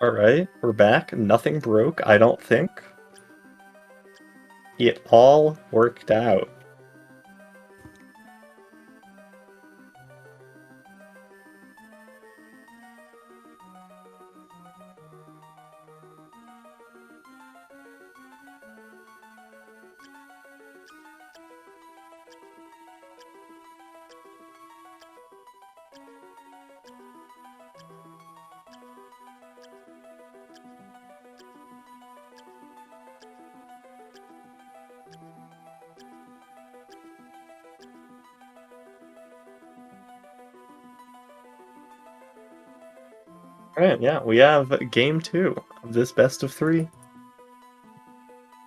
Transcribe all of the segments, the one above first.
Alright, we're back. Nothing broke, I don't think. It all worked out. Alright, yeah, we have game 2 of this best of 3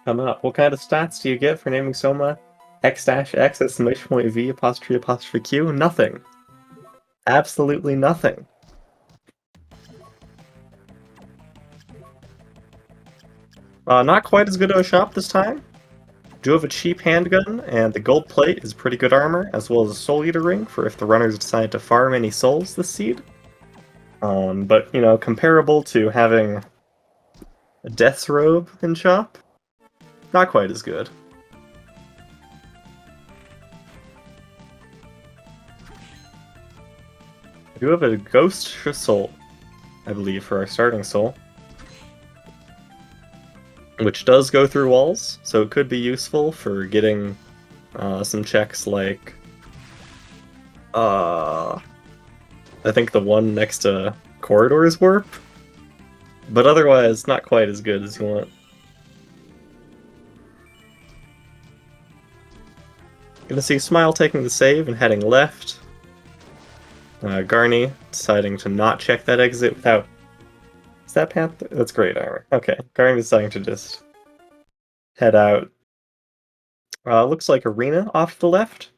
coming up. What kind of stats do you get for naming Soma x-x exclamation point v apostrophe q? Nothing. Absolutely nothing. Not quite as good of a shop this time. Do have a cheap handgun, and the gold plate is pretty good armor, as well as a soul eater ring for if the runners decide to farm any souls this seed. But, you know, comparable to having a Death's Robe in shop, not quite as good. I do have a Ghost Soul, I believe, for our starting soul, which does go through walls, so it could be useful for getting some checks like I think the one next to Corridor's Warp, but otherwise not quite as good as you want. Gonna see Smile taking the save and heading left. Garni deciding to not check that exit without... Is that Panther? That's great armor. Okay, Garni deciding to just head out. Looks like Arena off to the left.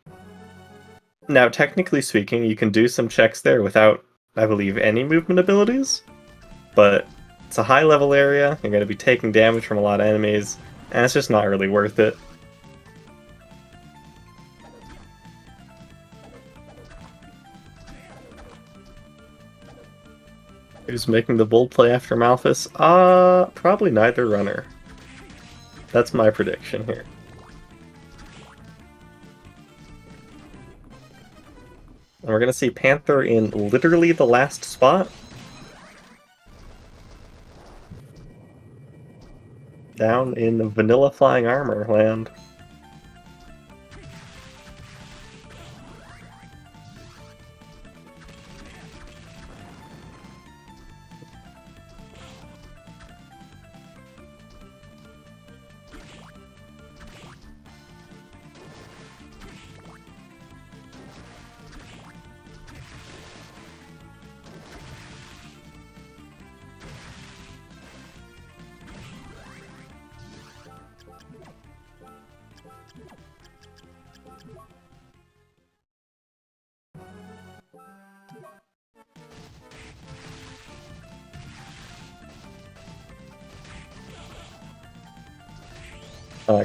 Now, technically speaking, you can do some checks there without, I believe, any movement abilities, but it's a high-level area, you're going to be taking damage from a lot of enemies, and it's just not really worth it. Who's making the bold play after Malphus? Probably neither runner. That's my prediction here. And we're gonna see Panther in literally the last spot. Down in vanilla flying armor land.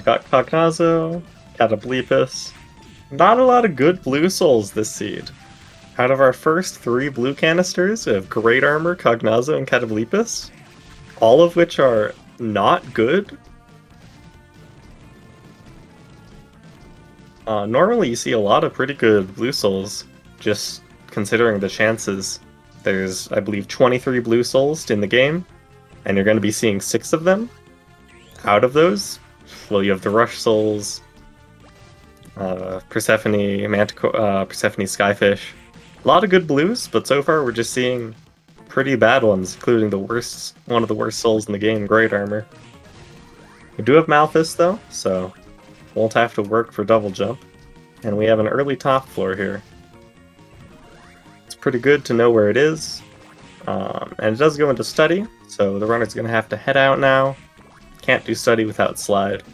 Got Cognazo, Cataplepus. Not a lot of good blue souls this seed. Out of our first 3 blue canisters, we have Great Armor, Cognazo, and Cataplepus, all of which are not good. Normally you see a lot of pretty good blue souls, just considering the chances. There's, I believe, 23 blue souls in the game, and you're going to be seeing 6 of them. Out of those, well, you have the Rush Souls, Persephone, Persephone Skyfish. A lot of good blues, but so far we're just seeing pretty bad ones, including one of the worst souls in the game, Great Armor. We do have Malphus though, so won't have to work for double jump. And we have an early top floor here. It's pretty good to know where it is. And it does go into study, so the runner's going to have to head out now. Can't do study without slide.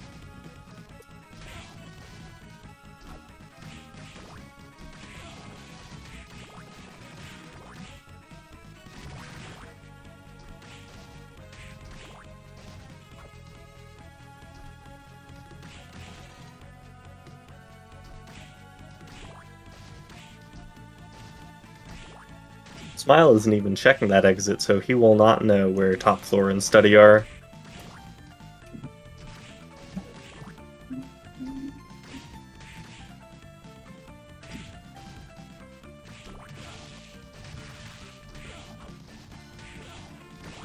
Smile isn't even checking that exit, so he will not know where top floor and study are.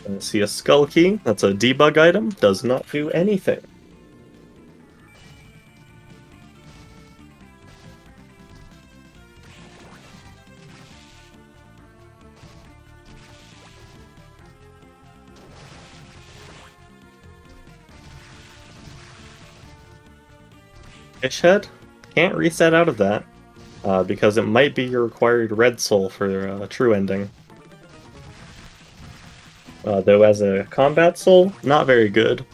I see a skull key. That's a debug item. Does not do anything. Fish head? Can't reset out of that, because it might be your required red soul for a true ending. Though as a combat soul, not very good.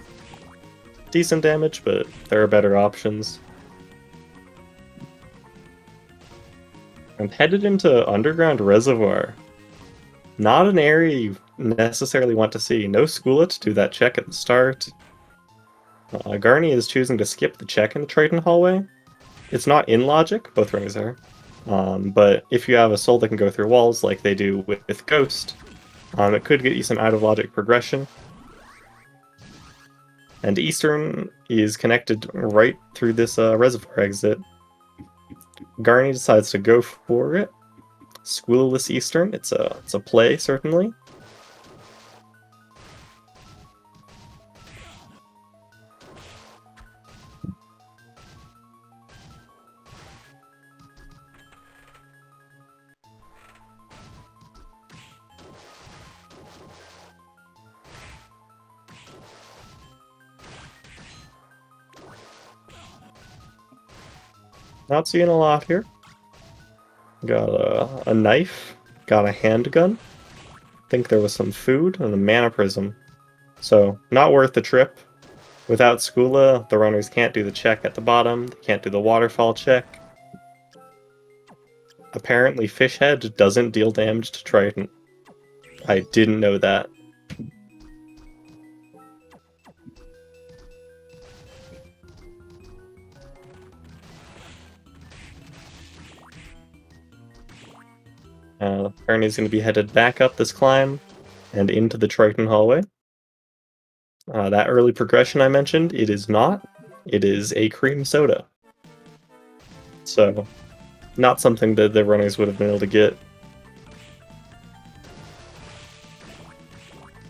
Decent damage, but there are better options. I'm headed into Underground Reservoir. Not an area you necessarily want to see. No Schoolet to do that check at the start. Garni is choosing to skip the check in the Triton hallway. It's not in logic, both rings are. But if you have a soul that can go through walls like they do with Ghost, it could get you some out-of-logic progression. And Eastern is connected right through this reservoir exit. Garni decides to go for it. Schoolless Eastern, it's a play, certainly. Not seeing a lot here. Got a knife, got a handgun. Think there was some food and a mana prism. So, not worth the trip. Without Skula, the runners can't do the check at the bottom, they can't do the waterfall check. Apparently Fishhead doesn't deal damage to Triton. I didn't know that. Ernie's going to be headed back up this climb and into the Triton hallway. That early progression I mentioned, it is not. It is a cream soda. So, not something that the runners would have been able to get.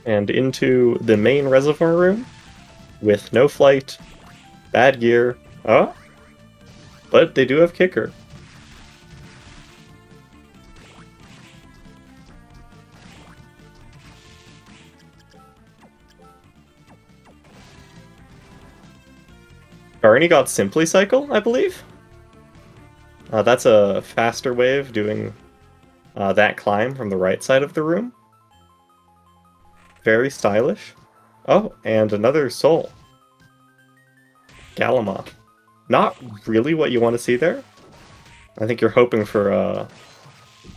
And into the main reservoir room with no flight, bad gear. Oh, but they do have kicker. Garni got Simply Cycle, I believe? That's a faster way of doing that climb from the right side of the room. Very stylish. Oh, and another soul. Galama. Not really what you want to see there. I think you're hoping for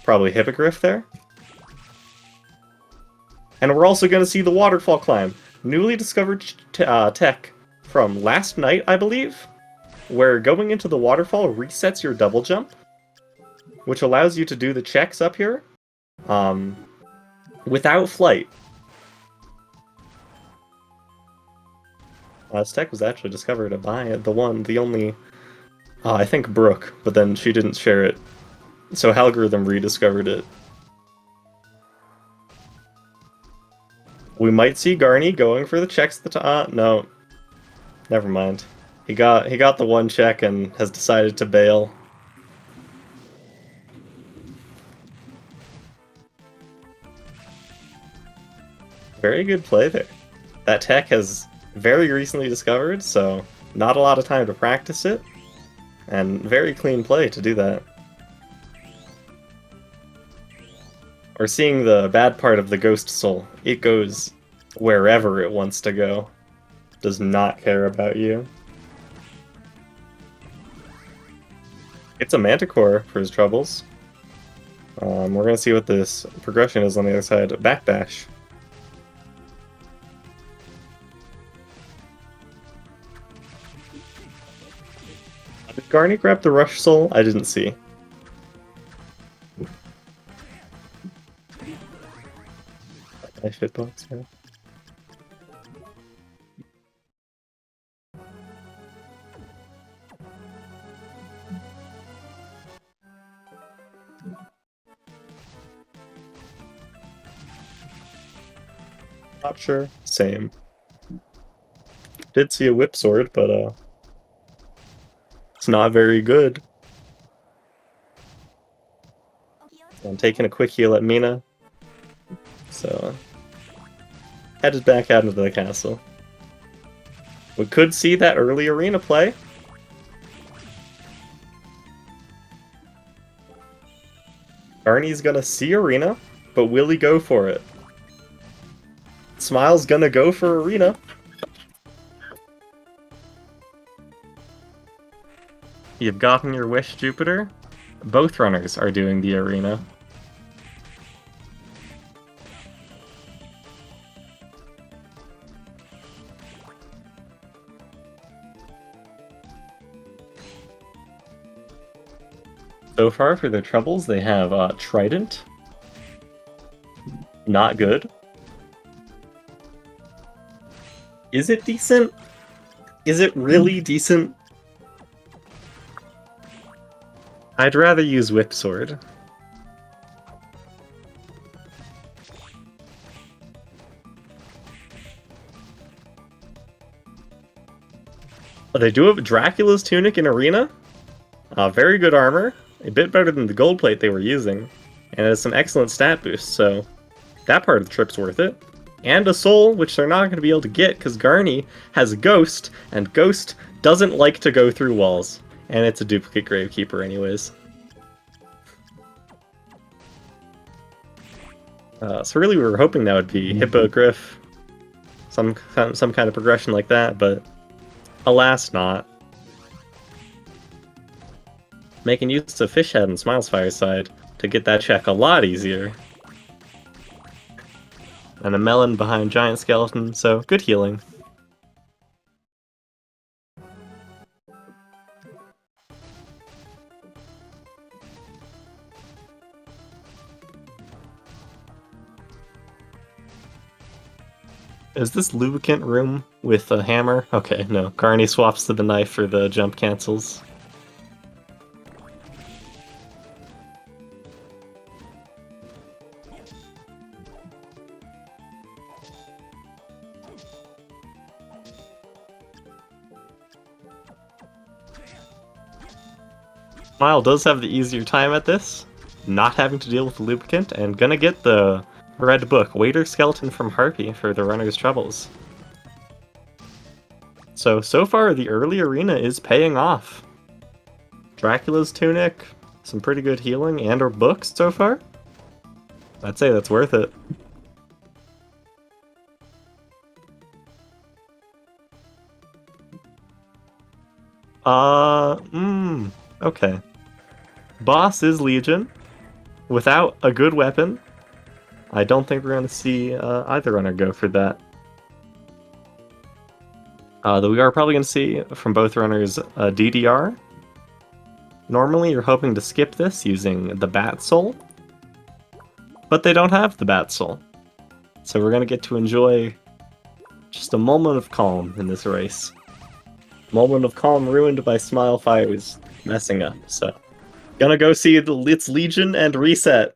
probably Hippogriff there. And we're also going to see the waterfall climb. Newly discovered tech from last night, I believe, where going into the waterfall resets your double jump, which allows you to do the checks up here without flight. This tech was actually discovered by the only, I think Brooke, but then she didn't share it, so Algorithm rediscovered it. We might see Garni going for the checks at the top. No. Never mind. He got the one check and has decided to bail. Very good play there. That tech has very recently discovered, so not a lot of time to practice it. And very clean play to do that. We're seeing the bad part of the Ghost Soul. It goes wherever it wants to go. Does not care about you. It's a Manticore for his troubles. We're gonna see what this progression is on the other side. Backbash. Did Garni grab the Rush Soul? I didn't see. Life hitbox, yeah. Not sure. Same. Did see a whip sword, but it's not very good. I'm taking a quick heal at Mina. So headed back out into the castle. We could see that early arena play. Garni's gonna see arena, but will he go for it? Smile's gonna go for arena. You've gotten your wish, Jupiter. Both runners are doing the arena. So far for their troubles, they have Trident. Not good. Is it decent? Is it really decent? I'd rather use Whip Sword. They do have Dracula's Tunic in Arena. Very good armor. A bit better than the gold plate they were using. And it has some excellent stat boosts, so that part of the trip's worth it. And a soul, which they're not going to be able to get because Garni has a Ghost, and Ghost doesn't like to go through walls. And it's a duplicate Gravekeeper anyways. So really we were hoping that would be Hippogriff, some kind of progression like that, but alas not. Making use of Fishhead and Smilefires side to get that check a lot easier. And a melon behind Giant Skeleton, so good healing. Is this lubricant room with a hammer? Okay, no. Garni swaps to the knife for the jump cancels. Smile does have the easier time at this, not having to deal with the lubricant, and gonna get the red book, Waiter Skeleton from Harpy, for the runner's troubles. So far the early arena is paying off. Dracula's Tunic, some pretty good healing, and or books so far. I'd say that's worth it. Okay. Boss is Legion. Without a good weapon, I don't think we're going to see either runner go for that. Though we are probably going to see from both runners DDR. Normally you're hoping to skip this using the Bat Soul, but they don't have the Bat Soul. So we're going to get to enjoy just a moment of calm in this race. Moment of calm ruined by Smilefires messing up, so gonna go see its Legion and reset.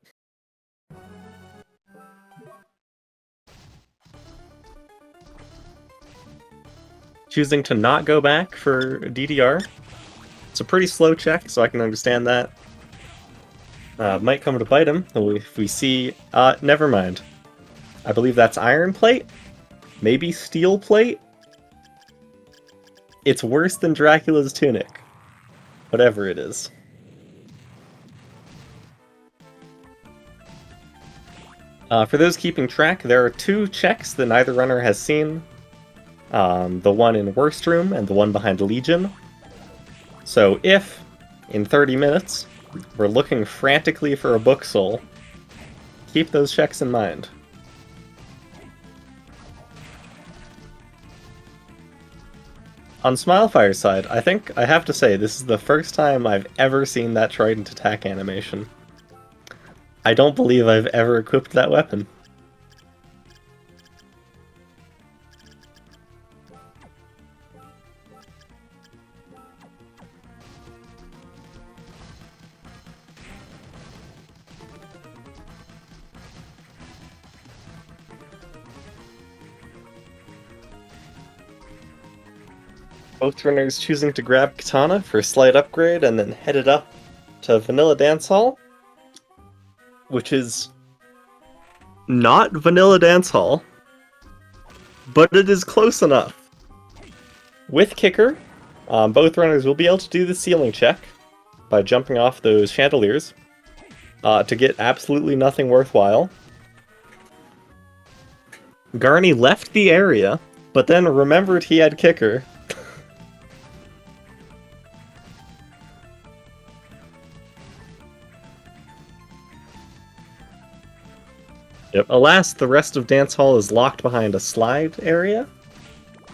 Choosing to not go back for DDR. It's a pretty slow check, so I can understand that. Might come to bite him if we see... never mind. I believe that's Iron Plate? Maybe Steel Plate? It's worse than Dracula's Tunic. Whatever it is. For those keeping track, there are two checks that neither runner has seen. The one in Worst Room and the one behind Legion. So if, in 30 minutes, we're looking frantically for a book soul, keep those checks in mind. On Smilefire's side, I think I have to say this is the first time I've ever seen that Trident attack animation. I don't believe I've ever equipped that weapon. Both runners choosing to grab Katana for a slight upgrade and then headed up to Vanilla Dance Hall, which is not Vanilla Dance Hall, but it is close enough. With Kicker, both runners will be able to do the ceiling check by jumping off those chandeliers to get absolutely nothing worthwhile. Garni left the area, but then remembered he had Kicker. Yep. Alas, the rest of Dance Hall is locked behind a slide area,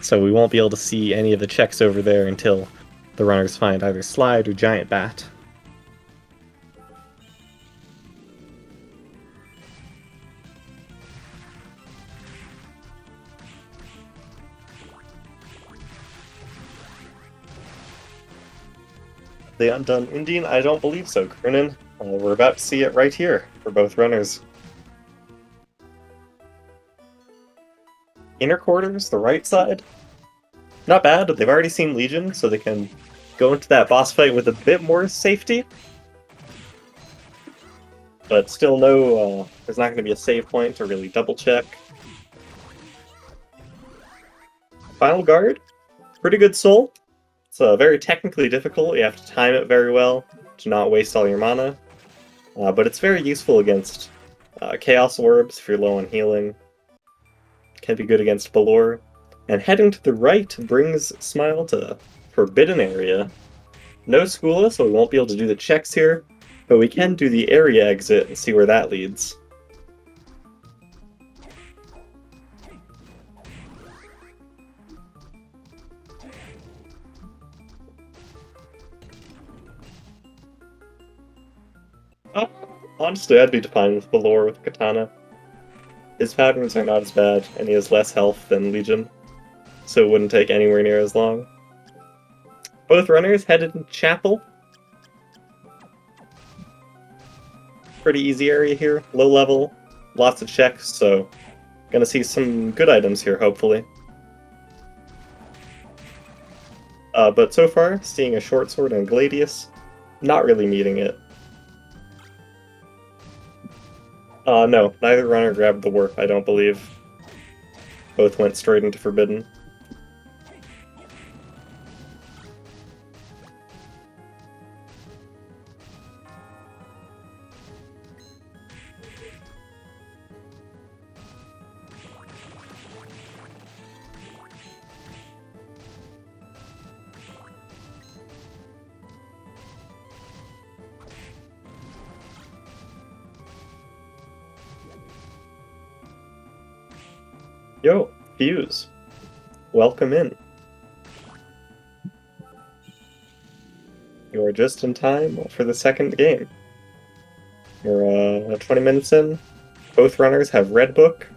so we won't be able to see any of the checks over there until the runners find either Slide or Giant Bat. The Undone Indian? I don't believe so, Krunen. We're about to see it right here for both runners. Inner quarters, the right side. Not bad, but they've already seen Legion, so they can go into that boss fight with a bit more safety. But still there's not going to be a save point to really double check. Final guard, pretty good soul. It's very technically difficult, you have to time it very well to not waste all your mana. But it's very useful against Chaos Orbs if you're low on healing. Can be good against Balor. And heading to the right brings Smile to Forbidden Area. No Skula, so we won't be able to do the checks here, but we can do the area exit and see where that leads. Honestly, I'd be fine with Balor with Katana. His patterns are not as bad, and he has less health than Legion, so it wouldn't take anywhere near as long. Both runners headed in Chapel. Pretty easy area here, low level, lots of checks, so gonna see some good items here, hopefully. But so far, seeing a short sword and Gladius, not really meeting it. No, neither runner grabbed the warp, I don't believe. Both went straight into Forbidden. Yo, Fuse. Welcome in. You are just in time for the second game. We're 20 minutes in. Both runners have Red Book.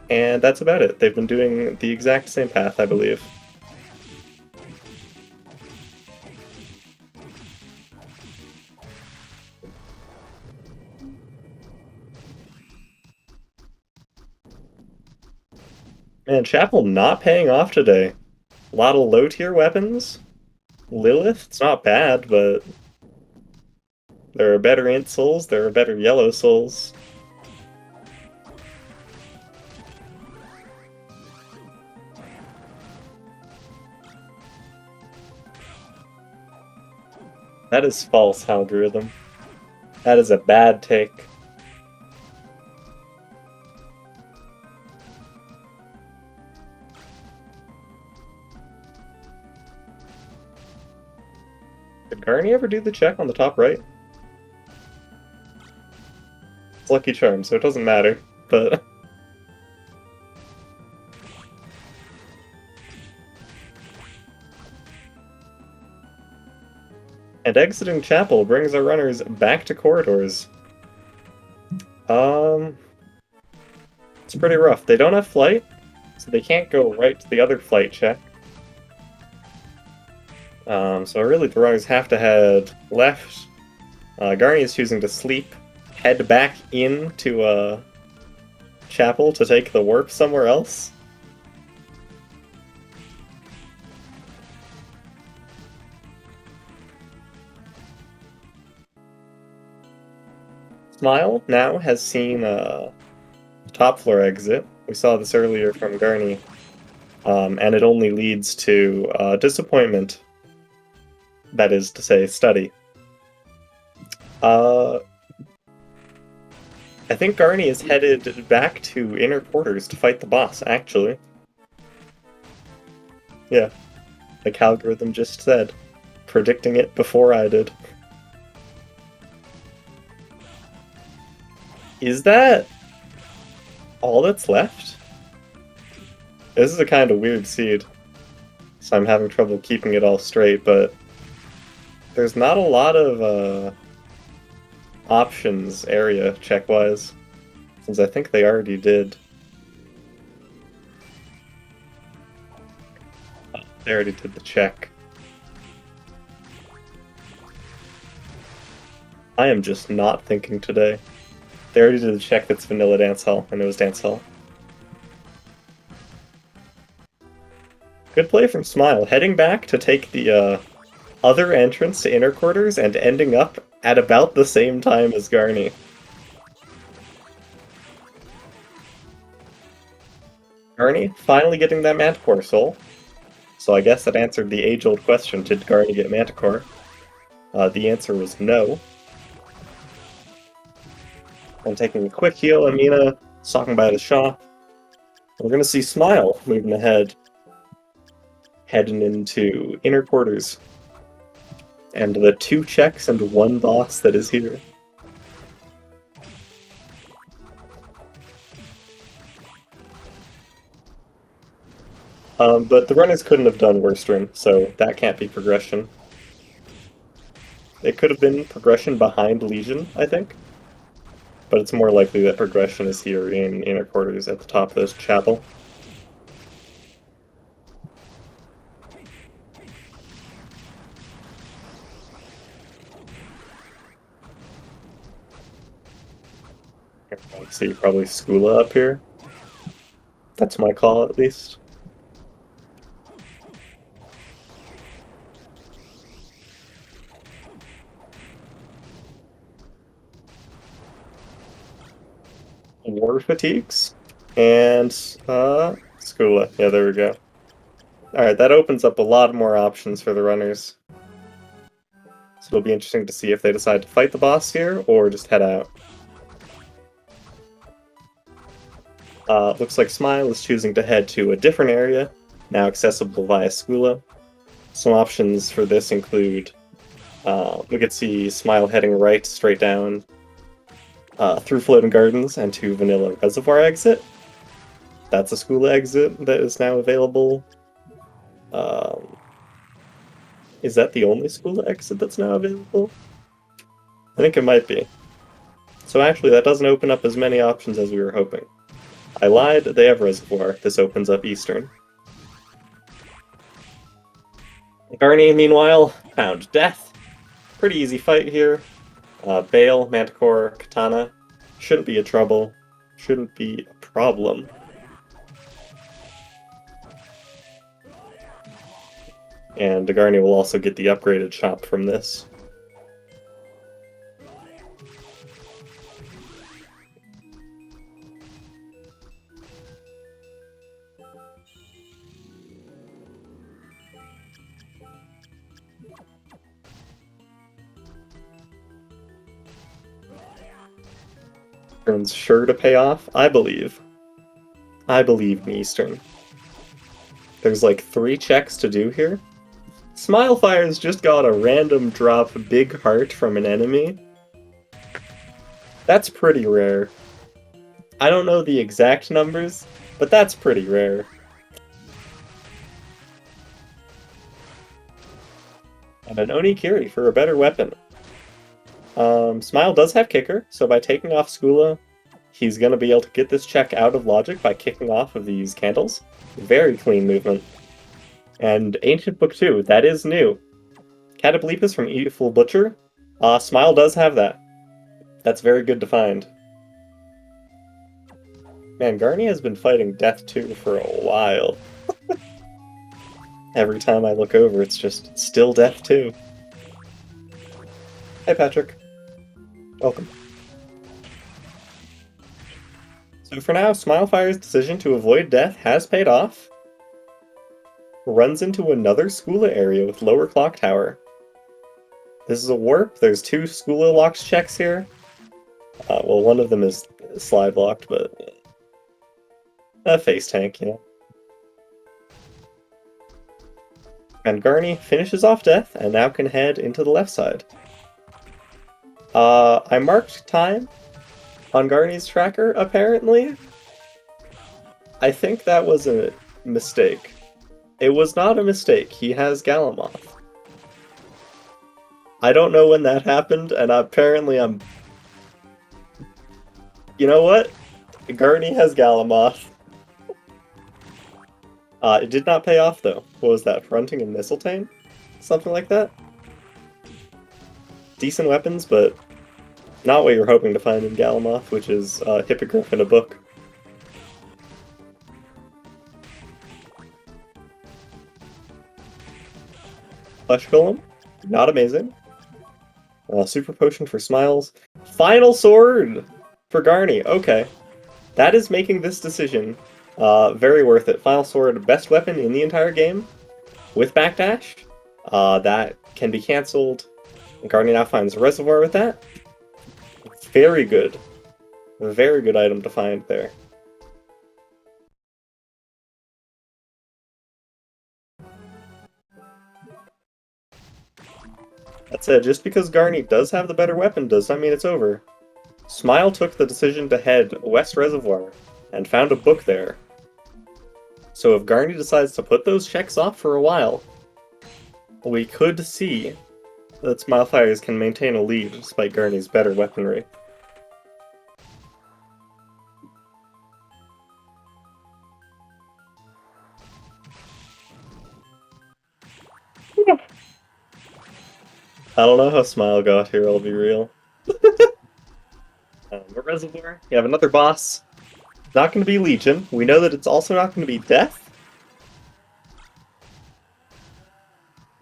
And that's about it. They've been doing the exact same path, I believe. Man, Chapel not paying off today. A lot of low-tier weapons. Lilith, it's not bad, but there are better Int Souls, there are better Yellow Souls. That is false, algorithm. That is a bad take. Did Garni ever do the check on the top right? It's Lucky Charm, so it doesn't matter, but... And exiting Chapel brings our runners back to corridors. It's pretty rough. They don't have flight, so they can't go right to the other flight check. So really the runners have to head left. Garni is choosing to sleep, head back into Chapel to take the warp somewhere else. Smile now has seen a top floor exit. We saw this earlier from Garni. And it only leads to disappointment. That is to say, study. I think Garni is headed back to inner quarters to fight the boss, actually. Yeah, like Algorithm just said, predicting it before I did. Is that all that's left? This is a kind of weird seed, so I'm having trouble keeping it all straight, but there's not a lot of options area check-wise, since I think they already did. They already did the check. I am just not thinking today. They already did the check that's Vanilla Dance Hall, and it was Dance Hall. Good play from Smile, heading back to take the other entrance to inner quarters and ending up at about the same time as Garni. Garni finally getting that Manticore soul. So I guess that answered the age-old question, did Garni get Manticore? The answer was no. I'm taking a quick heal, Amina, stalking by the shop. We're gonna see Smile moving ahead, heading into inner quarters. And the 2 checks and 1 boss that is here. But the runners couldn't have done worse run, so that can't be progression. It could have been progression behind Legion, I think. But it's more likely that progression is here in inner quarters at the top of this chapel. Let's see, probably Skula up here. That's my call, at least. War Fatigues, and Skula. Yeah, there we go. Alright, that opens up a lot more options for the runners. So it'll be interesting to see if they decide to fight the boss here, or just head out. Looks like Smile is choosing to head to a different area, now accessible via Skula. Some options for this include, we could see Smile heading right, straight down, through Floating Gardens and to Vanilla Reservoir exit. That's a Skula exit that is now available. Is that the only Skula exit that's now available? I think it might be. So actually, that doesn't open up as many options as we were hoping. I lied, they have Reservoir. This opens up Eastern. Garni, meanwhile, found Death. Pretty easy fight here. Bale, Manticore, Katana. Shouldn't be a trouble. Shouldn't be a problem. And Garni will also get the upgraded shop from this. Eastern's sure to pay off, I believe. I believe in Eastern. There's like 3 checks to do here. Smilefires just got a random drop big heart from an enemy. That's pretty rare. I don't know the exact numbers, but that's pretty rare. And an Onikiri for a better weapon. Smile does have Kicker, so by taking off Skula, he's going to be able to get this check out of logic by kicking off of these candles. Very clean movement. And Ancient Book 2, that is new. Cataplepus from Evil Butcher. Smile does have that. That's very good to find. Man, Garni has been fighting Death 2 for a while. Every time I look over, it's just still Death 2. Hey, Patrick. Welcome. So for now, Smilefire's decision to avoid death has paid off. Runs into another Skula area with lower clock tower. This is a warp. There's two Skula locked checks here. Well, one of them is slide locked, but a face tank, you know. And Garni finishes off death and now can head into the left side. I marked time on Garni's tracker, apparently. I think that was a mistake. It was not a mistake. He has Galamoth. I don't know when that happened, and apparently I'm... You know what? Garni has Galamoth. It did not pay off, though. What was that? Fronting and Mistletoe? Something like that? Decent weapons, but not what you're hoping to find in Galamoth, which is a Hippogriff in a book. Flesh Golem, not amazing. Super Potion for Smiles. Final Sword for Garni, okay. That is making this decision very worth it. Final Sword, best weapon in the entire game, with Backdash. That can be cancelled. Garni now finds a Reservoir with that. Very good. Very good item to find there. That said, just because Garni does have the better weapon does not mean it's over. Smile took the decision to head West Reservoir, and found a book there. So if Garni decides to put those checks off for a while, we could see that Smilefires can maintain a lead despite Garni's better weaponry. I don't know how Smile got here, I'll be real. A Reservoir. You have another boss. Not going to be Legion. We know that it's also not going to be Death.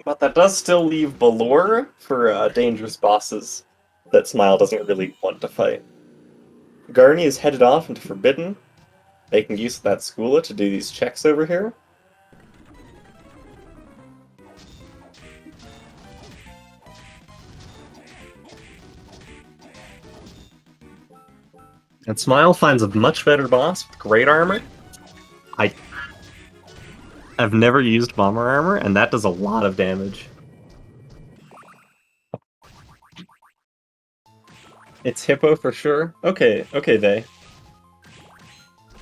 But that does still leave Balor for dangerous bosses that Smile doesn't really want to fight. Garni is headed off into Forbidden, making use of that Skula to do these checks over here. And Smile finds a much better boss with great armor. I've never used bomber armor, and that does a lot of damage. It's Hippo for sure. Okay, they.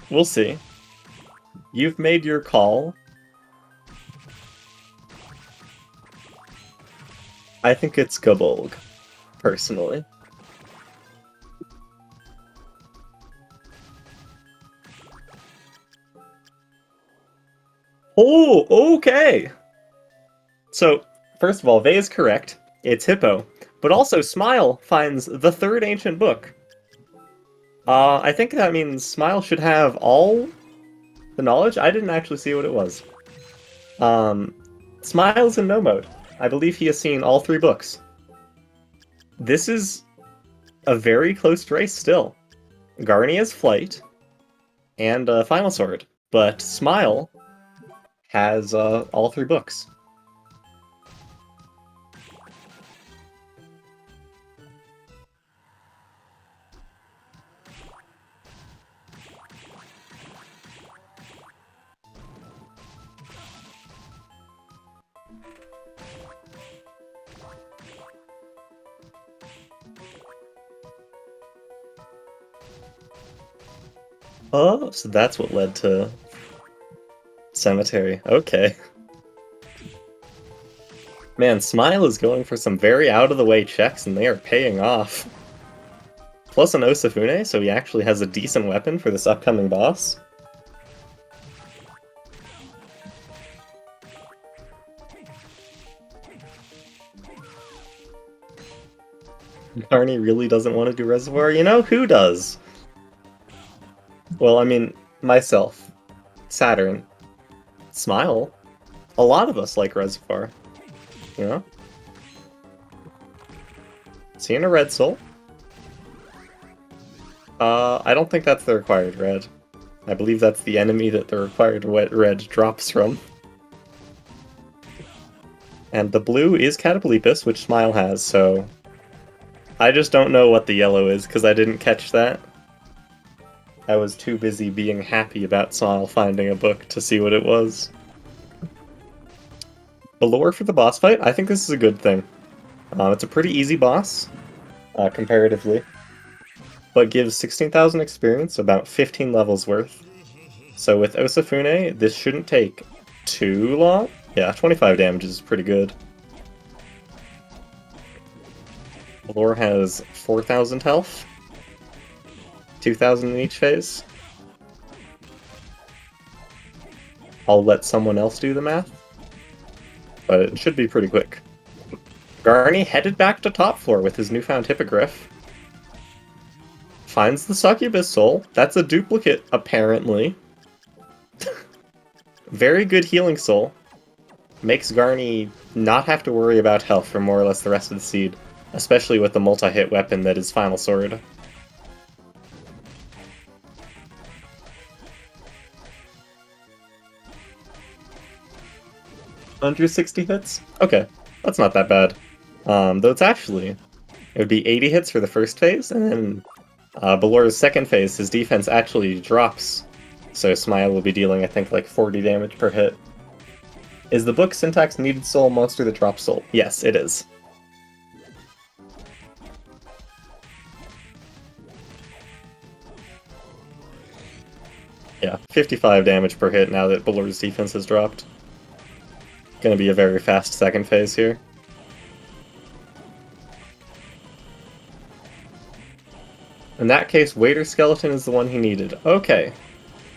We'll see. You've made your call. I think it's Gabolg, personally. Oh, okay! So, first of all, Vey is correct. It's Hippo. But also, Smile finds the third ancient book. I think that means Smile should have all the knowledge? I didn't actually see what it was. Smile's in no mode. I believe he has seen all three books. This is a very close race still. Garni has Flight and Final Sword, but Smile has all three books. Oh, so that's what led to Cemetery. Okay. Man, Smile is going for some very out-of-the-way checks, and they are paying off. Plus an Osafune, so he actually has a decent weapon for this upcoming boss. Garni really doesn't want to do Reservoir? You know, who does? Well, I mean, myself. Saturn. Smile. A lot of us like Reservoir. You know? Seeing a Red Soul. I don't think that's the required red. I believe that's the enemy that the required red drops from. And the blue is Cataplepus, which Smile has, so... I just don't know what the yellow is, because I didn't catch that. I was too busy being happy about Smile finding a book to see what it was. The lore for the boss fight, I think this is a good thing. It's a pretty easy boss, comparatively, but gives 16,000 experience, about 15 levels worth. So with Osafune, this shouldn't take too long. Yeah, 25 damage is pretty good. The lore has 4,000 health, 2,000 in each phase. I'll let someone else do the math, but it should be pretty quick. Garni headed back to top floor with his newfound Hippogriff. Finds the Succubus Soul. That's a duplicate, apparently. Very good healing soul. Makes Garni not have to worry about health for more or less the rest of the seed, especially with the multi-hit weapon that is Final Sword. Under 60 hits? Okay, that's not that bad. Though it's actually... It would be 80 hits for the first phase, and then Balor's second phase, his defense actually drops. So Smile will be dealing, I think, like 40 damage per hit. Is the book Syntax Needed Soul monster that drops soul? Yes, it is. Yeah, 55 damage per hit now that Balor's defense has dropped. Gonna be a very fast second phase here. In that case, Waiter Skeleton is the one he needed. Okay,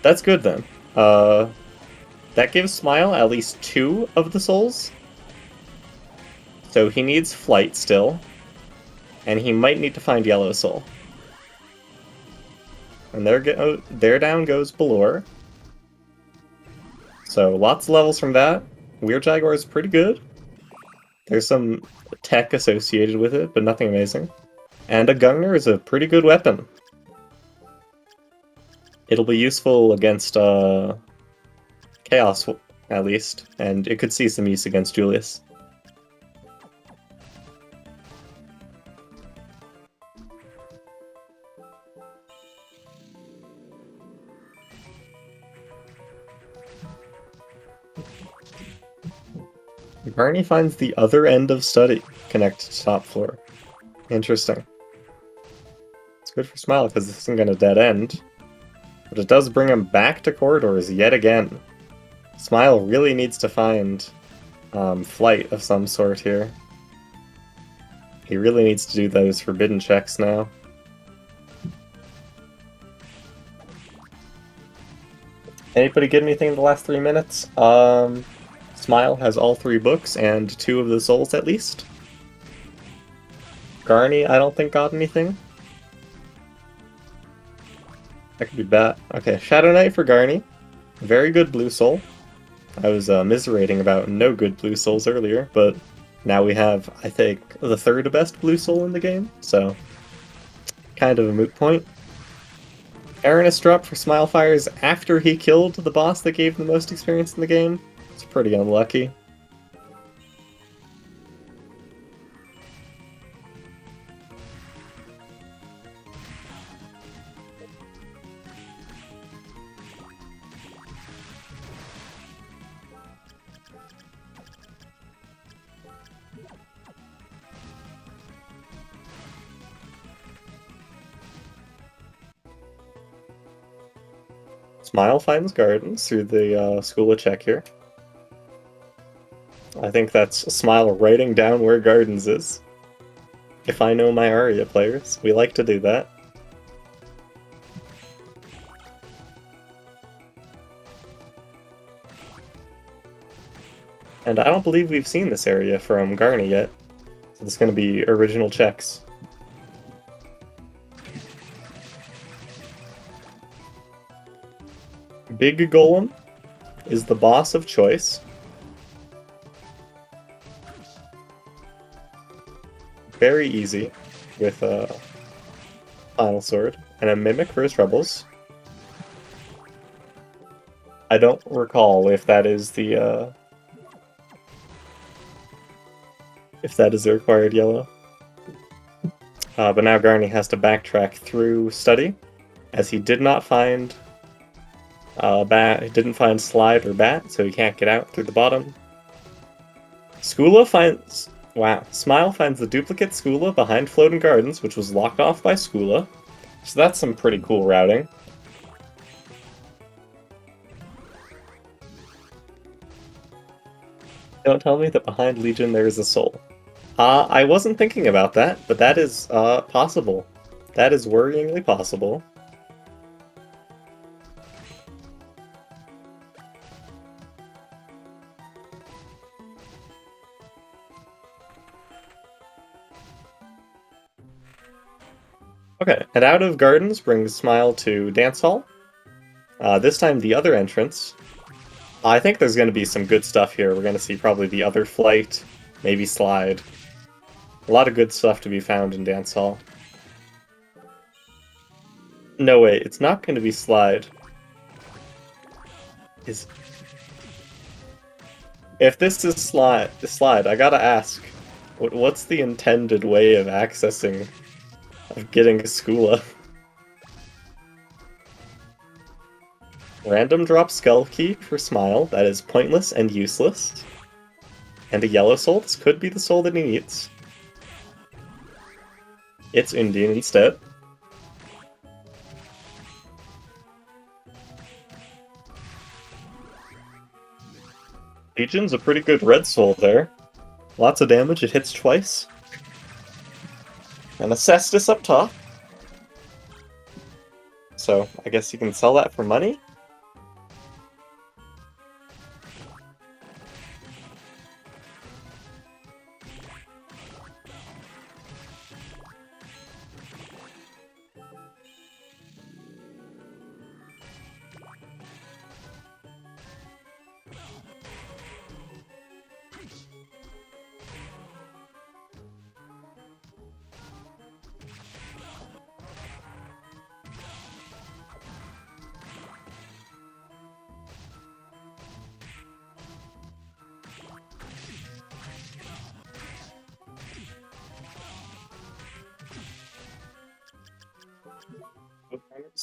that's good then. That gives Smile at least 2 of the souls. So he needs Flight still. And he might need to find Yellow Soul. And there down goes Balor. So lots of levels from that. Weird Jaguar is pretty good. There's some tech associated with it, but nothing amazing. And a Gungnir is a pretty good weapon. It'll be useful against Chaos, at least, and it could see some use against Julius. Barney finds the other end of study connected to top floor. Interesting. It's good for Smile because this isn't going to dead end. But it does bring him back to corridors yet again. Smile really needs to find flight of some sort here. He really needs to do those forbidden checks now. Anybody get anything in the last 3 minutes? Smile has all 3 books and 2 of the souls at least. Garni, I don't think got anything. That could be bad. Okay, Shadow Knight for Garni. Very good blue soul. I was miserating about no good blue souls earlier, but now we have, I think, the 3rd best blue soul in the game, so kind of a moot point. Aranus dropped for Smilefires after he killed the boss that gave the most experience in the game. It's pretty unlucky. Smile finds gardens through the School of Check here. I think that's Smile writing down where gardens is. If I know my Aria players, we like to do that. And I don't believe we've seen this area from Garni yet. So it's going to be original checks. Big Golem is the boss of choice. Very easy with Final Sword. And a Mimic for his troubles. I don't recall if that is the, if that is the required yellow. But now Garni has to backtrack through Study, as he did not find he didn't find Slide or Bat, so he can't get out through the bottom. Skula finds... Wow. Smile finds the duplicate Skula behind Floating Gardens, which was locked off by Skula. So that's some pretty cool routing. Don't tell me that behind Legion there is a soul. I wasn't thinking about that, but that is possible. That is worryingly possible. Okay, and out of Gardens brings Smile to Dance Hall. This time the other entrance. I think there's going to be some good stuff here. We're going to see probably the other flight, maybe Slide. A lot of good stuff to be found in Dance Hall. No, wait, it's not going to be Slide. If this is Slide, I gotta ask, what's the intended way of accessing, of getting Skula? Random drop Skull Key for Smile, that is pointless and useless. And a yellow soul, this could be the soul that he needs. It's Undine instead. Legion's a pretty good red soul there. Lots of damage, it hits twice. And a Cestus up top. So, I guess you can sell that for money?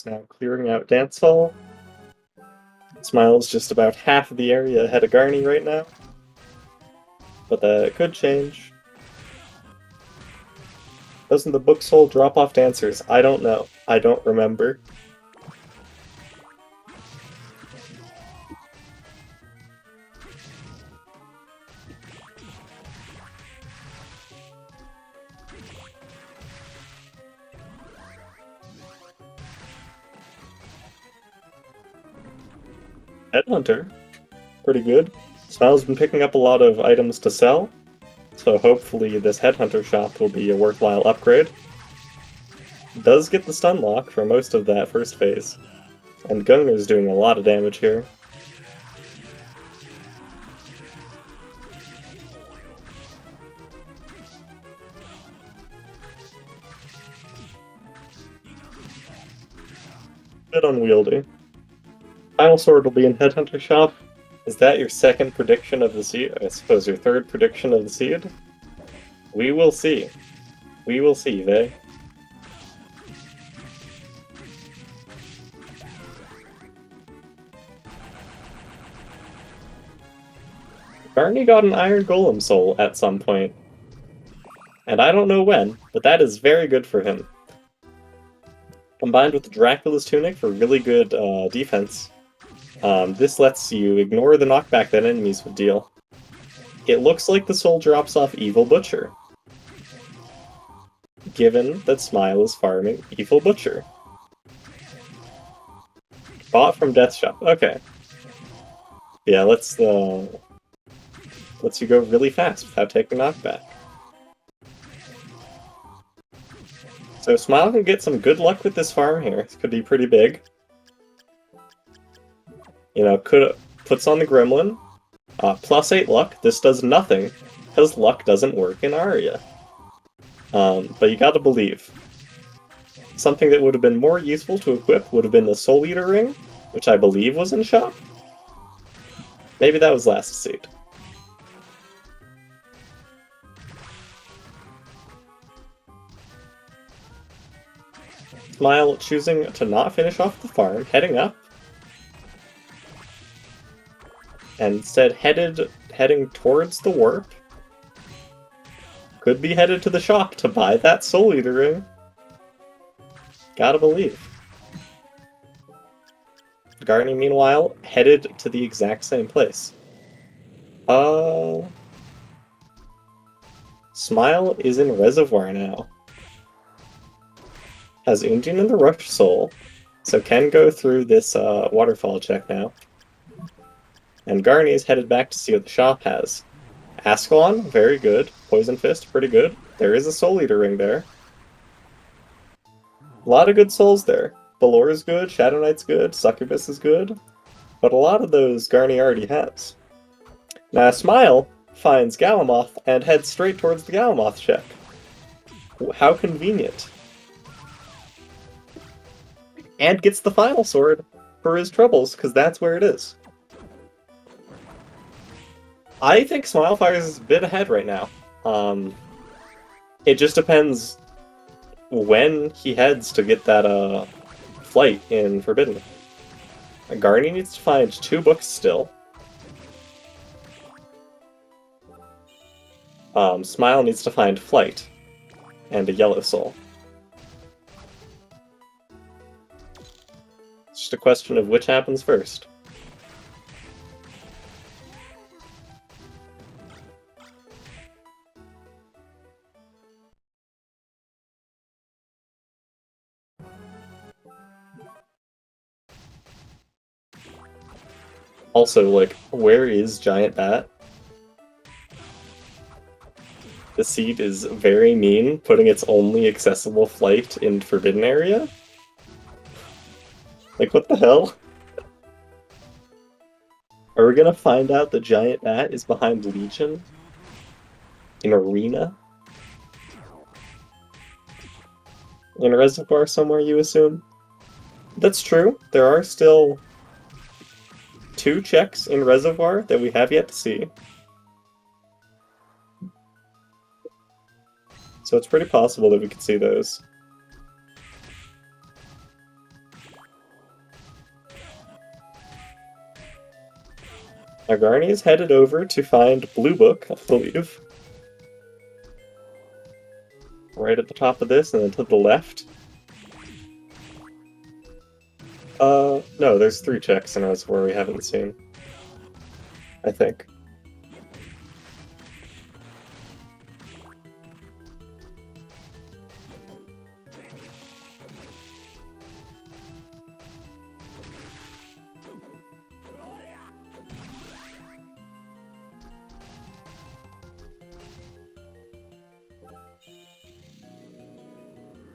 Now clearing out Dance Hall. Smile's just about half of the area ahead of Garni right now. But that could change. Doesn't the book soul drop off dancers? I don't know. I don't remember. Headhunter. Pretty good. Smile's been picking up a lot of items to sell, so hopefully this Headhunter shop will be a worthwhile upgrade. Does get the stun lock for most of that first phase, and Gungnir's doing a lot of damage here. Bit unwieldy. Final Sword will be in Headhunter shop. Is that your second prediction of the seed? I suppose your third prediction of the seed? We will see. We will see, Vey. Garni got an Iron Golem soul at some point. And I don't know when, but that is very good for him. Combined with the Dracula's Tunic for really good defense, this lets you ignore the knockback that enemies would deal. It looks like the soul drops off Evil Butcher, given that Smile is farming Evil Butcher. Bought from Death Shop. Okay. Yeah, lets you go really fast without taking knockback. So Smile can get some good luck with this farm here. This could be pretty big. You know, puts on the Gremlin. Plus 8 luck. This does nothing, because luck doesn't work in Aria. But you gotta believe. Something that would have been more useful to equip would have been the Soul Eater ring, which I believe was in shop. Maybe that was last seed. Smile choosing to not finish off the farm, heading up, and instead heading towards the warp. Could be headed to the shop to buy that Soul Eater ring. Gotta believe. Garni, meanwhile, headed to the exact same place. Smile is in Reservoir now. Has Undine in the Rush Soul, so can go through this waterfall check now. And Garni is headed back to see what the shop has. Ascalon, very good. Poison Fist, pretty good. There is a Soul Eater ring there. A lot of good souls there. Balor is good, Shadow Knight's good, Succubus is good. But a lot of those Garni already has. Now Smile finds Galamoth and heads straight towards the Galamoth check. How convenient. And gets the final sword for his troubles, because that's where it is. I think Smilefires is a bit ahead right now. It just depends when he heads to get that flight in Forbidden. Garni needs to find 2 books still. Smile needs to find Flight and a Yellow Soul. It's just a question of which happens first. Also, like, where is Giant Bat? The seed is very mean, putting its only accessible flight in Forbidden Area? Like, what the hell? Are we gonna find out the Giant Bat is behind Legion? In Arena? In a Reservoir somewhere, you assume? That's true. There are still 2 checks in Reservoir that we have yet to see. So it's pretty possible that we could see those. Now Garni is headed over to find Blue Book, I believe. Right at the top of this, and then to the left. No, there's 3 checks in Reservoir we haven't seen. I think.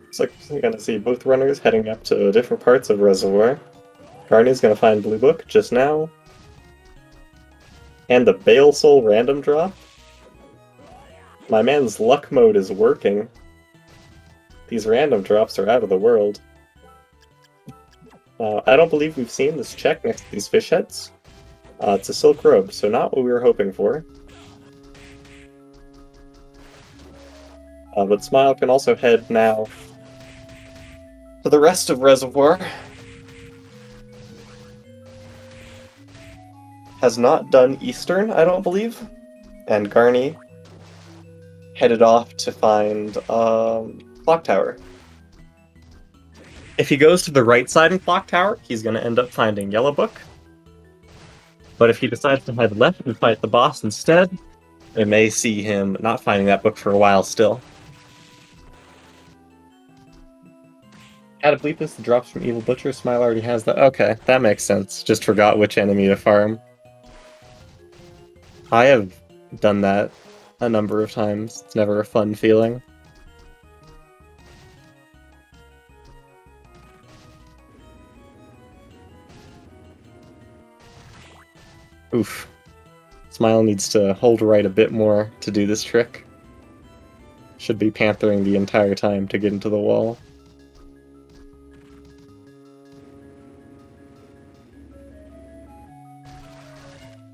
Looks like we're gonna see both runners heading up to different parts of Reservoir. Garni's gonna find Blue Book just now. And the Bale Soul random drop. My man's luck mode is working. These random drops are out of the world. I don't believe we've seen this check next to these fish heads. It's a Silk Robe, so not what we were hoping for. But Smile can also head now to the rest of Reservoir. Has not done Eastern, I don't believe. And Garni headed off to find Clock Tower. If he goes to the right side in Clock Tower, he's going to end up finding Yellow Book. But if he decides to head left and fight the boss instead, we may see him not finding that book for a while still. Cataplepus, the drops from Evil Butcher. Smile already has that. Okay, that makes sense. Just forgot which enemy to farm. I have done that a number of times. It's never a fun feeling. Oof. Smile needs to hold right a bit more to do this trick. Should be panthering the entire time to get into the wall.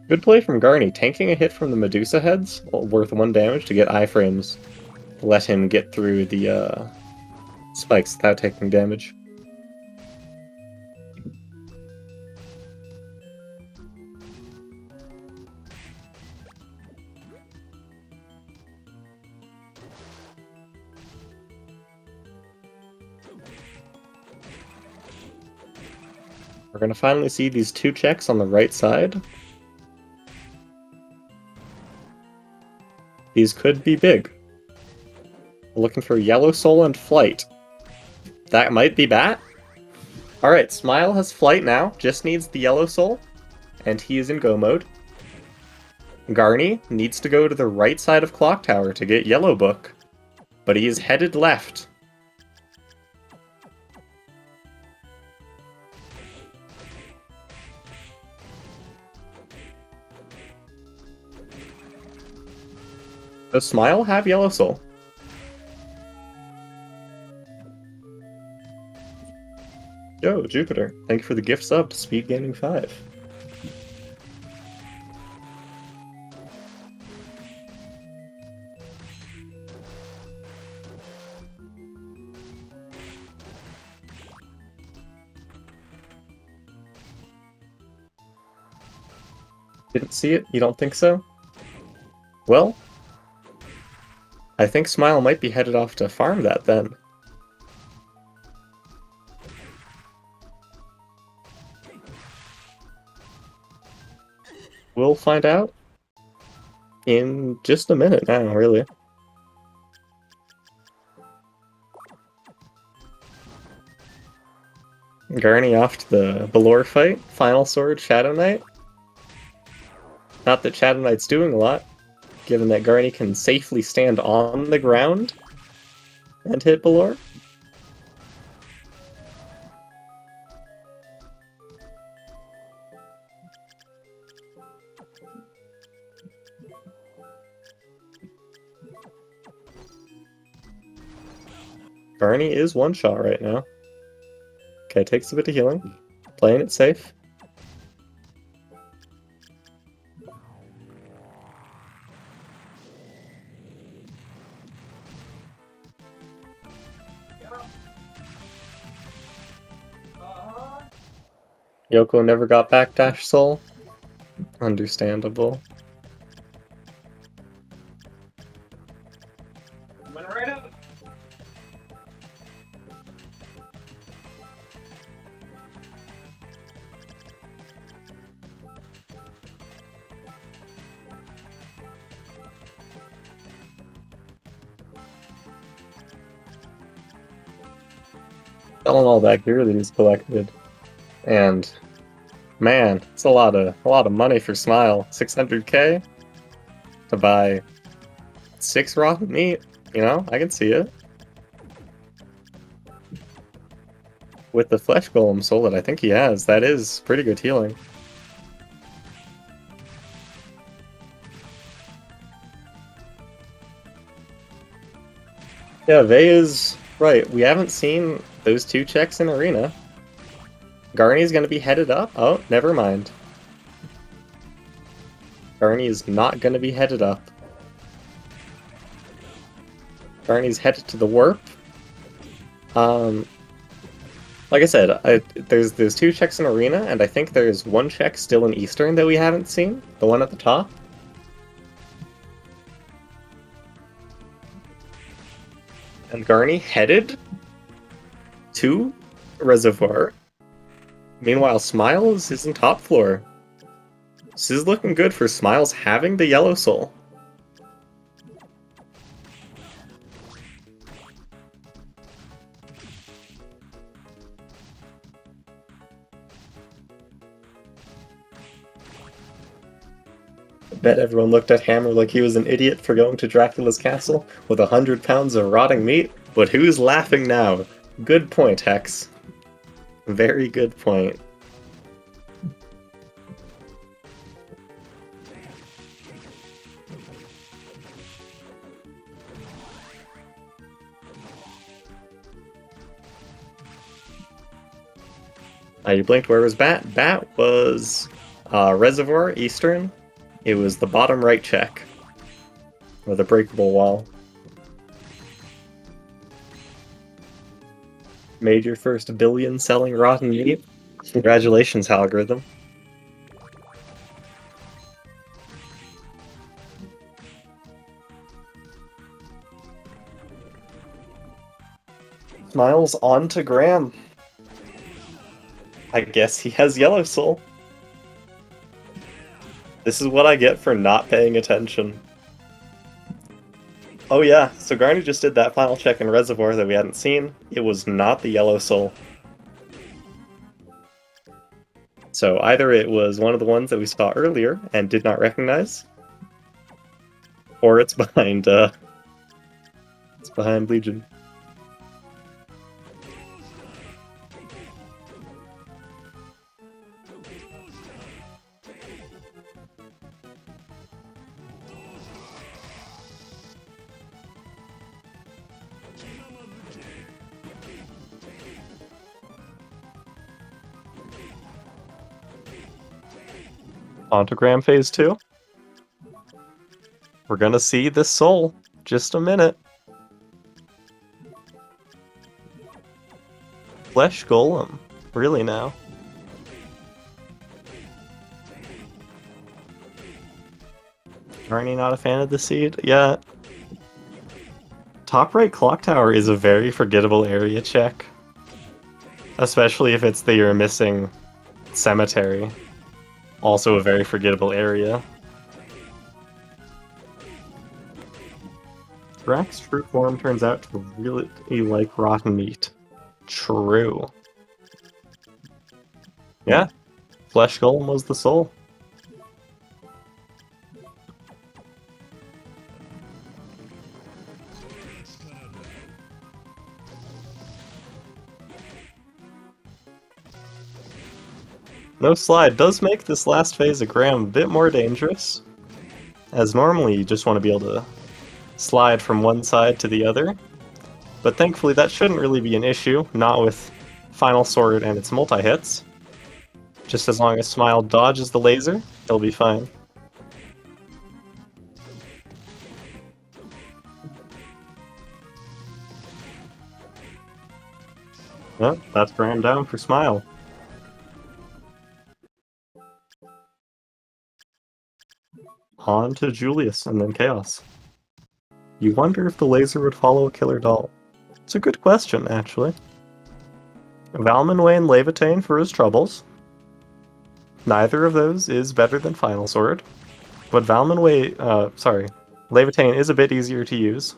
Good play from Garni, tanking a hit from the Medusa heads, worth 1 damage to get iframes. Let him get through the spikes without taking damage. We're gonna finally see these 2 checks on the right side. These could be big. We're looking for Yellow Soul and Flight. That might be Bat. Alright, Smile has Flight now, just needs the Yellow Soul, and he is in go mode. Garni needs to go to the right side of Clock Tower to get Yellow Book, but he is headed left. Does Smile have Yellow Soul? Yo, Jupiter, thank you for the gift sub to SpeedGaming 5. Didn't see it? You don't think so? Well, I think Smile might be headed off to farm that then. We'll find out in just a minute now, really. Garni off to the Balor fight. Final Sword, Shadow Knight. Not that Shadow Knight's doing a lot, given that Garni can safely stand on the ground and hit Balor. Garni is one shot right now. Okay, takes a bit of healing. Playing it safe. Yoko never got backdash soul. Understandable. Went right up. Selling all that gear that he's collected. And man, it's a lot of money for Smile. 600k to buy 6 rotten meat. You know, I can see it. With the flesh golem soul that I think he has, that is pretty good healing. Yeah, Vey is right. We haven't seen those 2 checks in Arena. Garni's gonna be headed up? Oh, never mind. Garni is not gonna be headed up. Garni's headed to the warp. Like I said, there's 2 checks in Arena, and I think there's 1 check still in Eastern that we haven't seen. The one at the top. And Garni headed to Reservoir. Meanwhile, Smiles is in top floor. This is looking good for Smiles having the Yellow Soul. I bet everyone looked at Hammer like he was an idiot for going to Dracula's castle with 100 pounds of rotting meat, but who's laughing now? Good point, Hex. Very good point. You blinked, where was Bat? Bat was Reservoir, Eastern, it was the bottom right check. With a breakable wall. Made your first billion selling rotten meat. Congratulations, algorithm. Smiles on to Graham. I guess he has Yellow Soul. This is what I get for not paying attention. Oh yeah, so Garni just did that final check in Reservoir that we hadn't seen. It was not the Yellow Soul. So either it was one of the ones that we saw earlier and did not recognize, or it's behind Legion. Ontogram Phase 2. We're gonna see this soul. Just a minute. Flesh Golem. Really now? Garni not a fan of the seed? Yeah. Top right clock tower is a very forgettable area check. Especially if it's the you're missing cemetery. Also a very forgettable area. Drax's true form turns out to really like rotten meat. True. Yeah. Flesh Golem was the soul. No slide does make this last phase of Graham a bit more dangerous, as normally you just want to be able to slide from one side to the other, but thankfully that shouldn't really be an issue, not with Final Sword and its multi-hits. Just as long as Smile dodges the laser, he'll be fine. Well, that's Graham down for Smile. On to Julius, and then Chaos. You wonder if the laser would follow a killer doll. It's a good question, actually. Valmanway and Levitain for his troubles. Neither of those is better than Final Sword. But Levitain is a bit easier to use.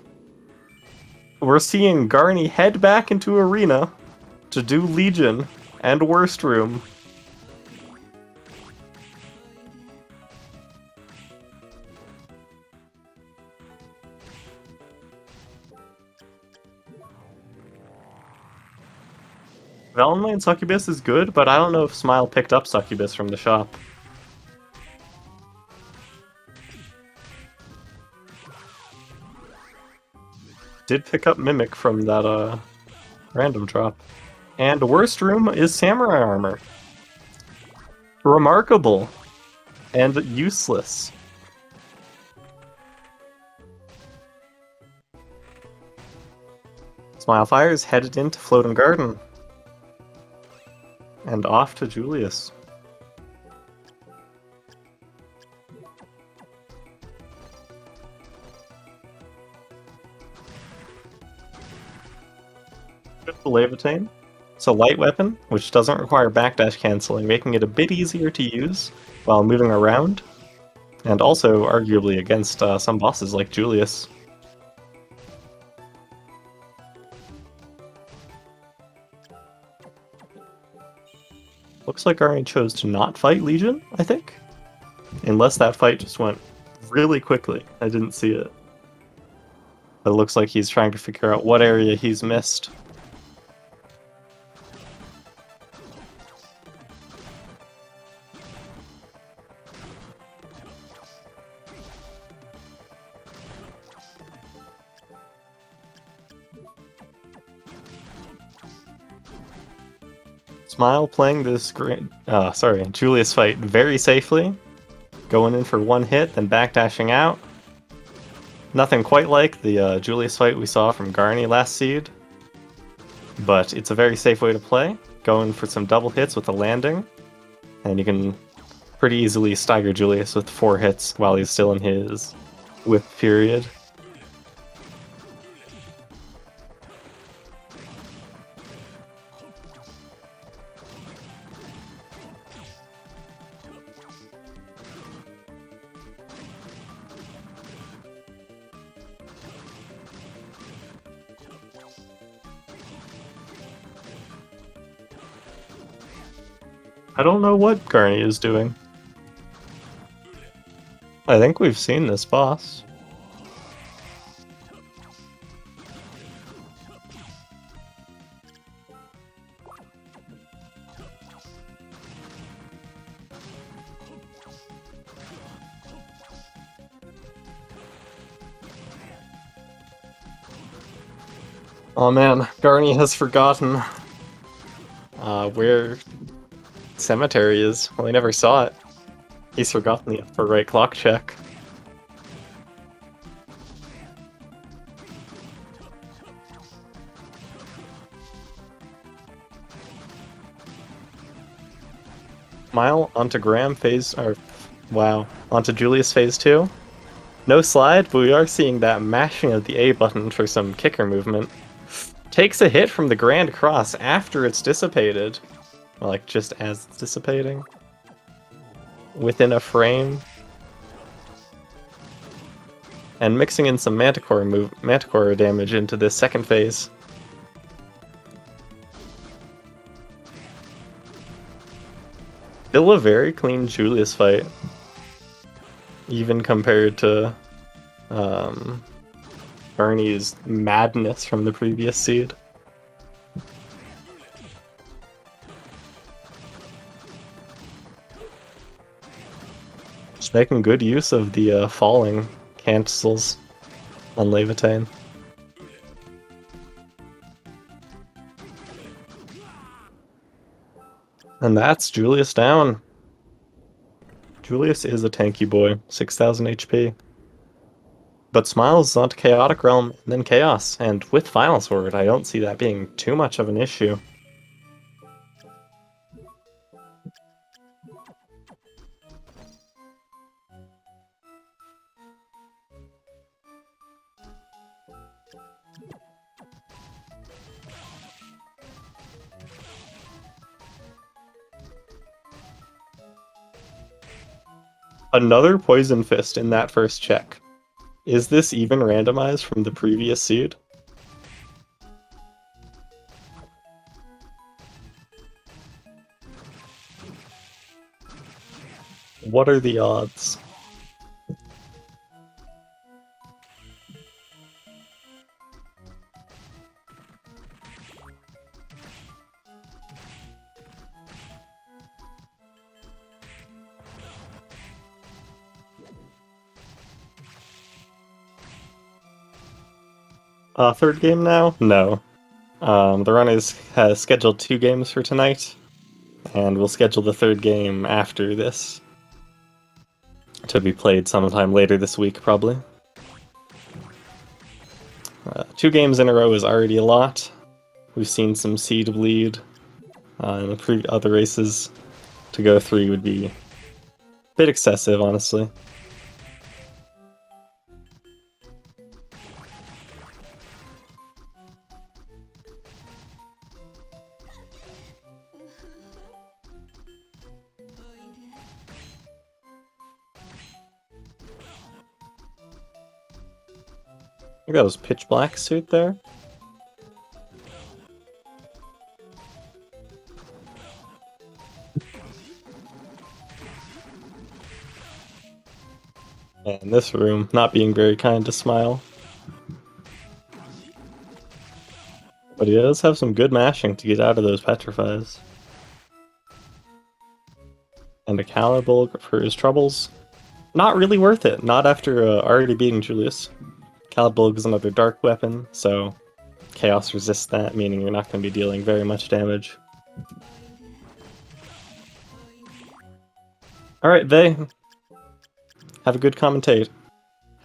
We're seeing Garni head back into Arena to do Legion and Worst Room. Valentine and Succubus is good, but I don't know if Smile picked up Succubus from the shop. Did pick up Mimic from that random drop. And Worst Room is Samurai Armor. Remarkable. And useless. Smilefires headed into Floating Garden. And off to Julius. Good for Levitain. It's a light weapon, which doesn't require backdash canceling, making it a bit easier to use while moving around. And also, arguably, against some bosses like Julius. Looks like Aria chose to not fight Legion, I think. Unless that fight just went really quickly. I didn't see it. But it looks like he's trying to figure out what area he's missed. Smile playing this Julius fight very safely. Going in for one hit, then backdashing out. Nothing quite like the Julius fight we saw from Garni last seed. But it's a very safe way to play. Going for some double hits with a landing. And you can pretty easily stagger Julius with 4 hits while he's still in his whip period. I don't know what Garni is doing. I think we've seen this boss. Oh man, Garni has forgotten where cemetery is. Well, he never saw it. He's forgotten the upper right clock check. Smile onto Graham phase, onto Julius phase 2. No slide, but we are seeing that mashing of the A button for some kicker movement. Takes a hit from the Grand Cross after it's dissipated. Like, just as it's dissipating. Within a frame. And mixing in some Manticore damage into this second phase. Still a very clean Julius fight. Even compared to Barney's madness from the previous seed. Just making good use of the falling cancels on Levitain. And that's Julius down. Julius is a tanky boy, 6000 HP. But Smiles onto Chaotic Realm, and then Chaos, and with Final Sword, I don't see that being too much of an issue. Another Poison Fist in that first check. Is this even randomized from the previous seed? What are the odds? Third game now? No. The run has scheduled 2 games for tonight, and we'll schedule the third game after this to be played sometime later this week, probably. 2 games in a row is already a lot. We've seen some seed bleed in the other races. To go 3 would be a bit excessive, honestly. Look at his pitch black suit there. And this room not being very kind to Smile. But he does have some good mashing to get out of those petrifies. And a Calibulg for his troubles. Not really worth it, not after already beating Julius. Calibulg is another dark weapon, so Chaos resists that, meaning you're not going to be dealing very much damage. Alright, they have a good commentate.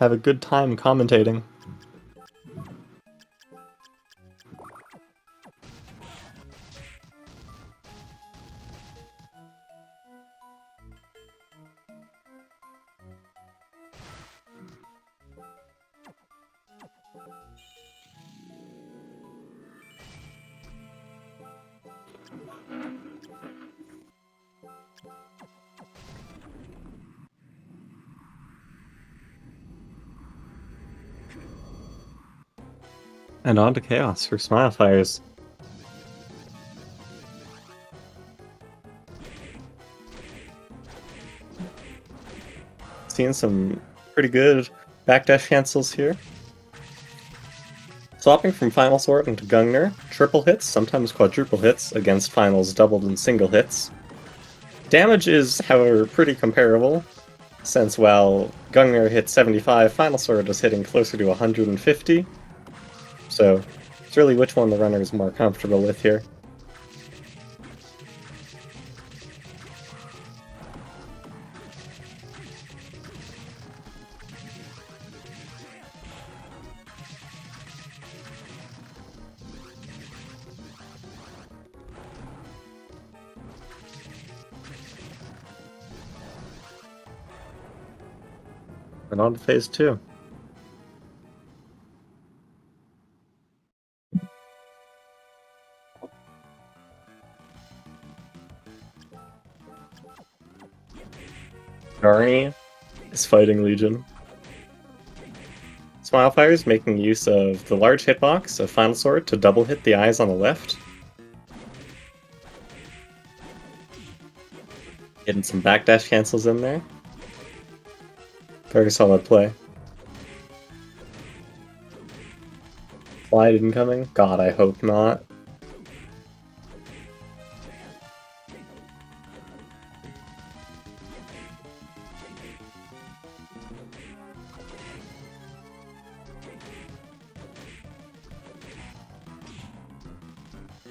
Have a good time commentating. And on to Chaos for smilefires. Seeing some pretty good backdash cancels here. Swapping from Final Sword into Gungnir, triple hits, sometimes quadruple hits, against finals doubled and single hits. Damage is, however, pretty comparable, since while Gungnir hit 75, Final Sword is hitting closer to 150. So it's really which one the runner is more comfortable with here. And on to phase 2. Garni is fighting Legion. Smilefires making use of the large hitbox of Final Sword to double hit the eyes on the left. Getting some backdash cancels in there. Very solid play. Slide incoming? God, I hope not.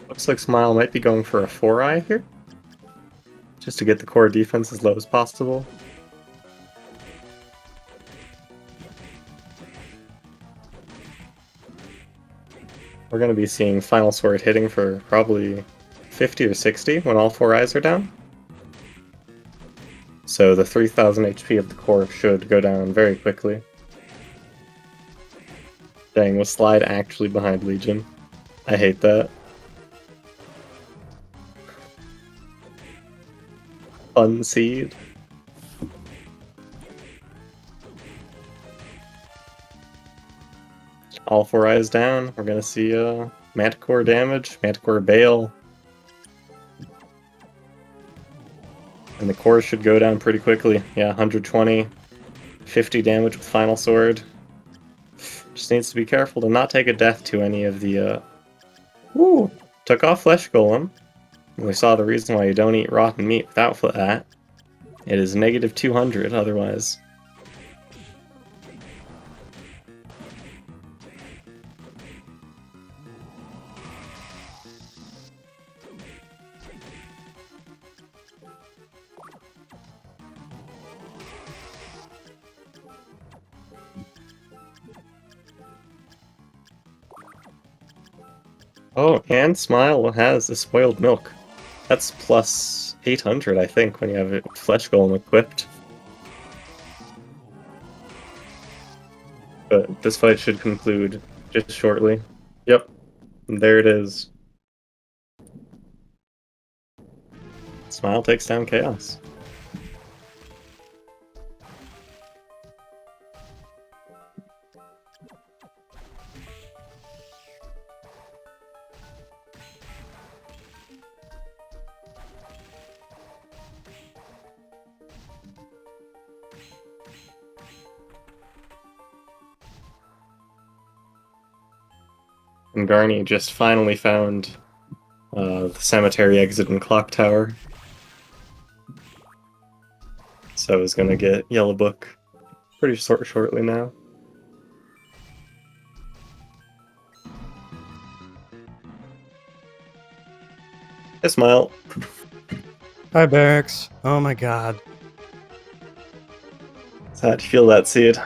Looks like Smile might be going for a 4-eye here, just to get the core defense as low as possible. We're going to be seeing Final Sword hitting for probably 50 or 60 when all 4 eyes are down. So the 3000 HP of the core should go down very quickly. Dang, was Slide actually behind Legion? I hate that. Fun seed. All 4 eyes down. We're gonna see Manticore damage, Manticore Bale. And the core should go down pretty quickly. Yeah, 120, 50 damage with Final Sword. Just needs to be careful to not take a death to any of the... Ooh! Took off Flesh Golem. And we saw the reason why you don't eat rotten meat without that. It is negative 200 otherwise. Oh, and Smile has a spoiled milk. That's plus 800, I think, when you have a Flesh Golem equipped. But this fight should conclude just shortly. Yep, there it is. Smile takes down Chaos. And Garni just finally found the cemetery exit in Clock Tower. So he's gonna get Yellow Book pretty shortly now. Hey, Smile. Hi, Barracks. Oh my god. How'd you feel that seed?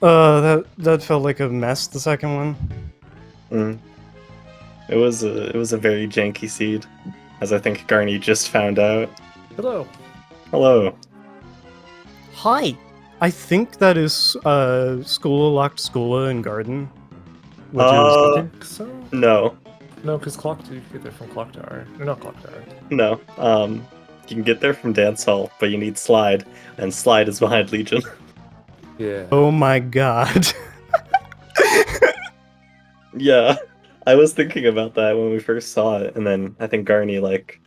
That felt like a mess, the second one. Mm. It was a very janky seed, as I think Garni just found out. Hello. Hello. Hi! I think that is Skoola locked Skoola in Garden. Which I Uh, think so. no, No, because Clock you can get there from Clock Tower. Or not Clock Tower. no. You can get there from Dance Hall, but you need Slide, and Slide is behind Legion. Yeah. oh my god. Yeah, I was thinking about that when we first saw it, and then I think Garni, like,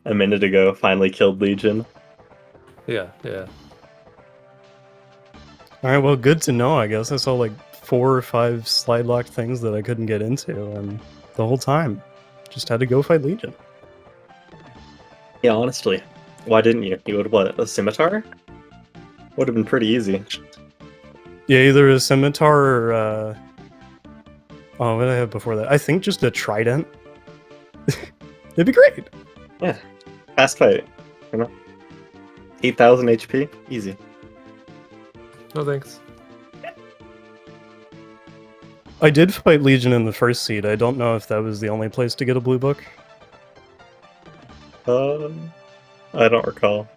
a minute ago, finally killed Legion. Yeah. Yeah. Alright, well, good to know, I guess. I saw like 4 or 5 slide locked things that I couldn't get into, and the whole time, just had to go fight Legion. Yeah, honestly, why didn't you? You would what, a scimitar? Would have been pretty easy. Yeah, either a scimitar or, oh, what did I have before that? I think just a trident. It'd be great! Yeah, fast fight, you know? 8,000 HP, easy. No thanks. I did fight Legion in the first seed. I don't know if that was the only place to get a blue book. I don't recall,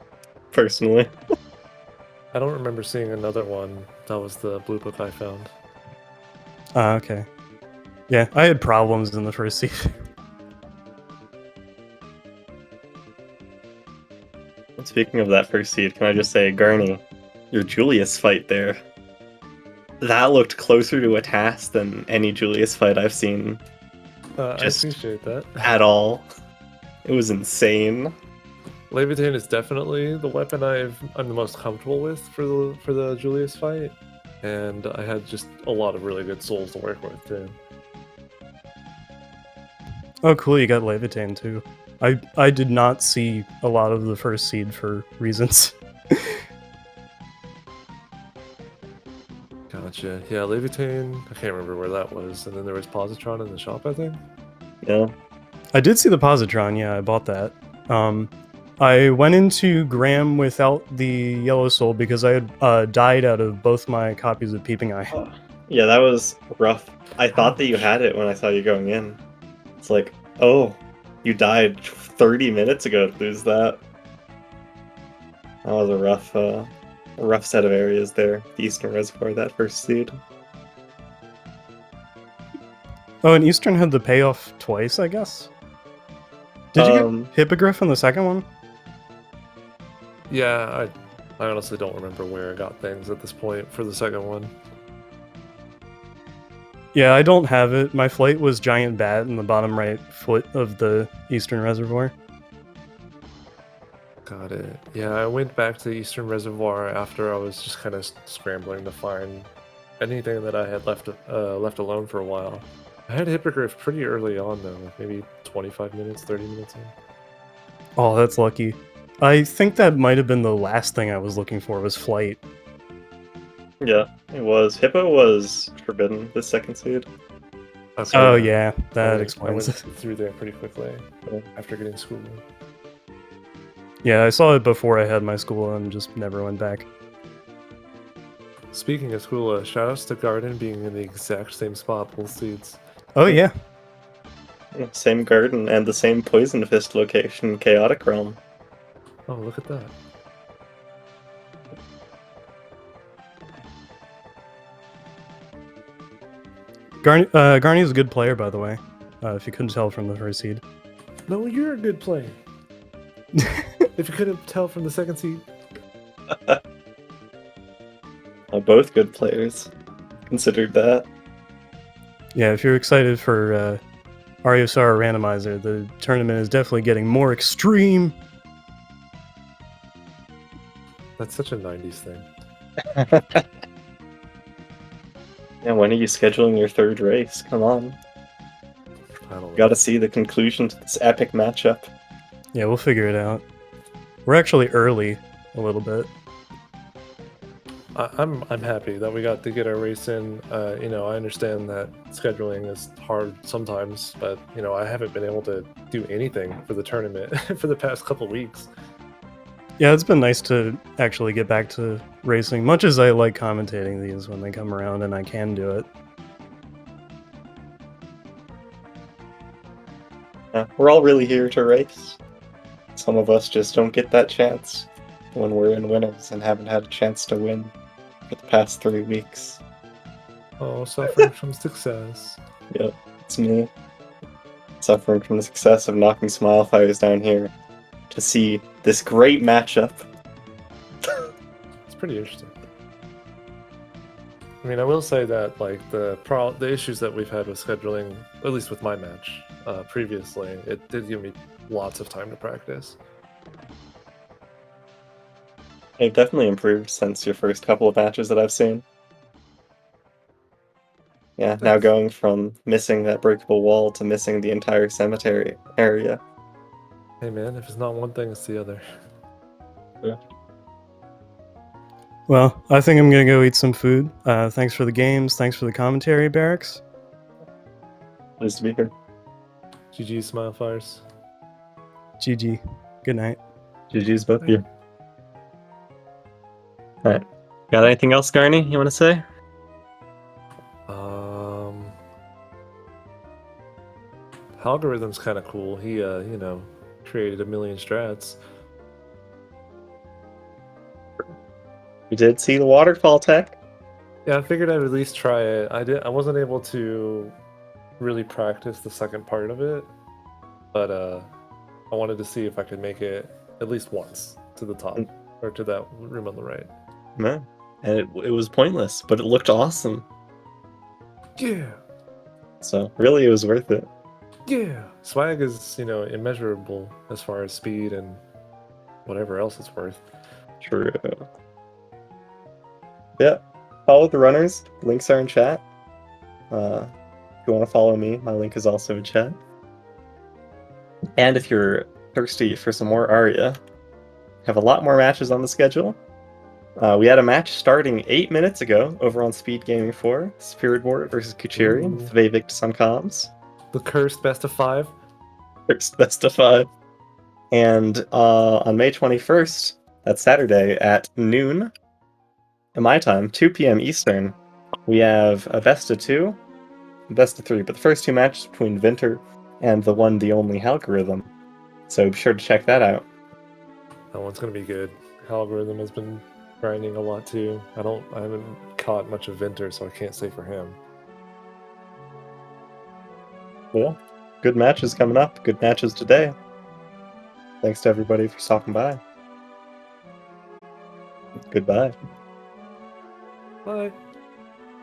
personally. I don't remember seeing another one. That was the blue book I found. Ah, okay. Yeah, I had problems in the first seed. Speaking of that first seed, can I just say, Garni, your Julius fight there, that looked closer to a task than any Julius fight I've seen Just- I appreciate that. at all. It was insane. Levitate is definitely the weapon I'm the most comfortable with for the Julius fight, and I had just a lot of really good souls to work with too. Oh, cool, you got Levitain too. I did not see a lot of the first seed for reasons. Gotcha. Yeah, Levitain. I can't remember where that was, and then there was Positron in the shop, I think. Yeah. I did see the Positron, yeah, I bought that. I went into Graham without the Yellow Soul because I had died out of both my copies of Peeping Eye. Yeah, that was rough. I thought that you had it when I saw you going in. It's like, oh, you died 30 minutes ago to lose that. That was a rough set of areas there. The Eastern Reservoir, that first seed. Oh, and Eastern had the payoff twice, I guess? Did you get Hippogriff in the second one? Yeah, I honestly don't remember where I got things at this point for the second one. Yeah, I don't have it. My flight was Giant Bat in the bottom right foot of the Eastern Reservoir. Got it. Yeah, I went back to the Eastern Reservoir after I was just kind of scrambling to find anything that I had left alone for a while. I had Hippogriff pretty early on though, like maybe 25 minutes, 30 minutes in. Oh, that's lucky. I think that might have been the last thing I was looking for was flight. Yeah, it was. Hippo was forbidden, the second seed. Okay, Oh yeah, that I explains went it. through there pretty quickly Yeah. after getting school. Yeah, I saw it before I had my school and just never went back. Speaking of school, shoutouts to Garden being in the exact same spot, both seeds. Oh yeah. Yeah, same garden and the same Poison Fist location, Chaotic Realm. Oh, look at that. Garni's a good player, by the way, if you couldn't tell from the first seed. No, you're a good player. If you couldn't tell from the second seed. Both good players. Considered that. Yeah, if you're excited for Aria Randomizer, the tournament is definitely getting more extreme. That's such a 90s thing. Yeah, when are you scheduling your third race? Come on. I don't know. Gotta see the conclusion to this epic matchup. Yeah, we'll figure it out. We're actually early a little bit. I'm happy that we got to get our race in. You know, I understand that scheduling is hard sometimes, but you know, I haven't been able to do anything for the tournament for the past couple weeks. Yeah, it's been nice to actually get back to racing, much as I like commentating these when they come around and I can do it. Yeah, we're all really here to race. Some of us just don't get that chance when we're in winners and haven't had a chance to win for the past 3 weeks. Oh, suffering from success. Yep, it's me. Suffering from the success of knocking smilefires down here to see this great matchup. It's pretty interesting. I mean, I will say that like the issues that we've had with scheduling, at least with my match previously, it did give me lots of time to practice. They've definitely improved since your first couple of matches that I've seen. Yeah, now Thanks. going from missing that breakable wall to missing the entire cemetery area. Hey man, if it's not one thing, it's the other. Yeah. Well, I think I'm gonna go eat some food. Thanks for the games. Thanks for the commentary, Barracks. Pleased to be here. GG, smilefires. GG. Good night. GG's both of you. Alright. Got anything else, Garni, you want to say? Algorithm's kind of cool. He, created a million strats. We did see the waterfall tech. Yeah, I figured I'd at least try it. I wasn't able to really practice the second part of it, but I wanted to see if I could make it at least once to the top or to that room on the right. Man. And it was pointless, but it looked awesome. Yeah. So really it was worth it. Yeah. Swag is, immeasurable as far as speed and whatever else it's worth. True. Yeah. Follow the runners. Links are in chat. If you want to follow me, my link is also in chat. And if you're thirsty for some more Aria, have a lot more matches on the schedule. We had a match starting 8 minutes ago over on SpeedGaming 4. Spirit Ward versus Kuchiri with Vavictus on comms. The cursed best of 5. First best of 5. And on May 21st, that's Saturday at noon, in my time, 2 p.m. Eastern, we have a best of 2, best of 3, but the first 2 matches between Vinter and the one, the only Algorithm. So be sure to check that out. That one's gonna be good. Algorithm has been grinding a lot too. I haven't caught much of Vinter, so I can't say for him. Well, good matches coming up. Good matches today. Thanks to everybody for stopping by. Goodbye. Bye.